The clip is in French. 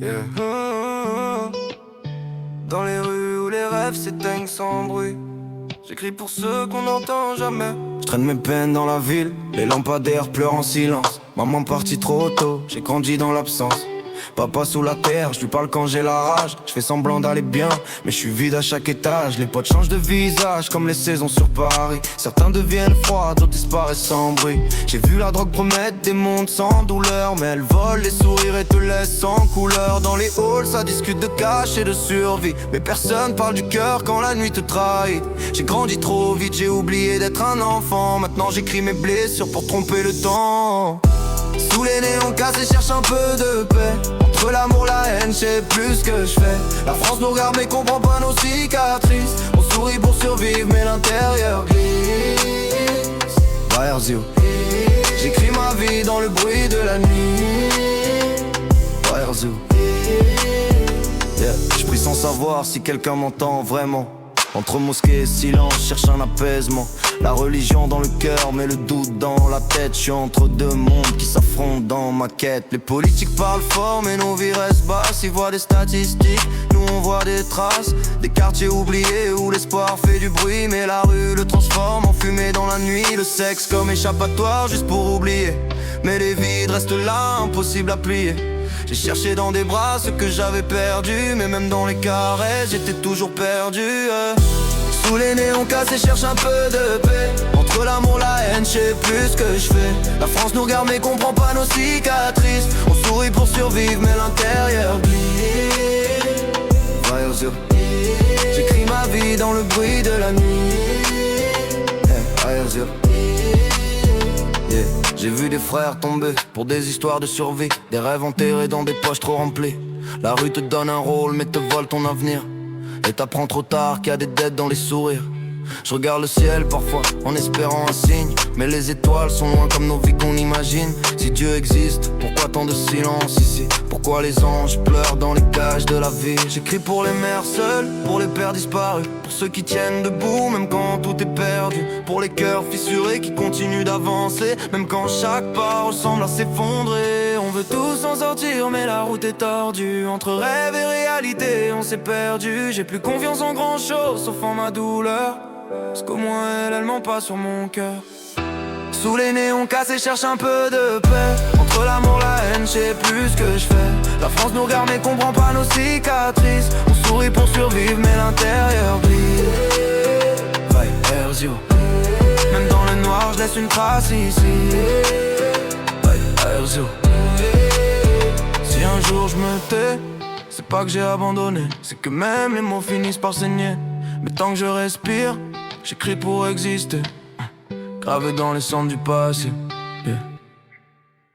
Yeah. Dans les rues où les rêves s'éteignent sans bruit, j'écris pour ceux qu'on n'entend jamais. Je traîne mes peines dans la ville, les lampadaires pleurent en silence. Maman partie trop tôt, j'ai grandi dans l'absence. Papa sous la terre, je lui parle quand j'ai la rage. Je fais semblant d'aller bien, mais je suis vide à chaque étage. Les potes changent de visage comme les saisons sur Paris. Certains deviennent froids, d'autres disparaissent sans bruit. J'ai vu la drogue promettre des mondes sans douleur, mais elle vole les sourires et te laisse sans couleur. Dans les halls, ça discute de cash et de survie, mais personne parle du cœur quand la nuit te trahit. J'ai grandi trop vite, j'ai oublié d'être un enfant. Maintenant j'écris mes blessures pour tromper le temps. Sous les néons cassés, cherche un peu de paix. Entre l'amour, la haine, je sais plus ce que je fais. La France nous regarde mais comprend pas nos cicatrices. On sourit pour survivre mais l'intérieur glisse. Where's you? J'écris ma vie dans le bruit de la nuit. Where's you? Yeah. Je prie sans savoir si quelqu'un m'entend vraiment. Entre mosquée et silence, je cherche un apaisement. La religion dans le cœur, mais le doute dans la tête. Je suis entre deux mondes qui s'affrontent dans ma quête. Les politiques parlent fort, mais nos vies restent basses. Ils voient des statistiques, nous on voit des traces. Des quartiers oubliés où l'espoir fait du bruit, mais la rue le transforme en fumée dans la nuit. Le sexe comme échappatoire juste pour oublier, mais les vides restent là, impossible à plier. J'ai cherché dans des bras ce que j'avais perdu, mais même dans les caresses, j'étais toujours perdu. Sous les néons cassés, cherche un peu de paix. Entre l'amour, la haine, je sais plus ce que je fais. La France nous regarde mais comprend pas nos cicatrices. On sourit pour survivre mais l'intérieur glisse. Where's you? J'écris ma vie dans le bruit de la nuit. Where's you? Yeah. J'ai vu des frères tomber pour des histoires de survie, des rêves enterrés dans des poches trop remplies. La rue te donne un rôle mais te vole ton avenir, et t'apprends trop tard qu'il y a des dettes dans les sourires. Je regarde le ciel parfois en espérant un signe, mais les étoiles sont loin comme nos vies qu'on imagine. Si Dieu existe, pourquoi tant de silence ici? Pourquoi les anges pleurent dans les cages de la vie? J'écris pour les mères seules, pour les pères disparus, pour ceux qui tiennent debout même quand tout est perdu, pour les cœurs fissurés qui continuent d'avancer même quand chaque pas ressemble à s'effondrer. On veut tous s'en sortir mais la route est tordue. Entre rêve et réalité on s'est perdu. J'ai plus confiance en grand chose sauf en ma douleur, parce qu'au moins elle ment pas sur mon cœur. Sous les néons cassés, cherche un peu de paix. Entre l'amour, la haine, je sais plus ce que je fais. La France nous regarde mais comprend pas nos cicatrices. On sourit pour survivre mais l'intérieur glisse. Where's you? Même dans le noir, je laisse une trace ici. Where's you? Si un jour je me tais, c'est pas que j'ai abandonné, c'est que même les mots finissent par saigner. Mais tant que je respire, j'écris pour exister, gravé dans les cendres du passé.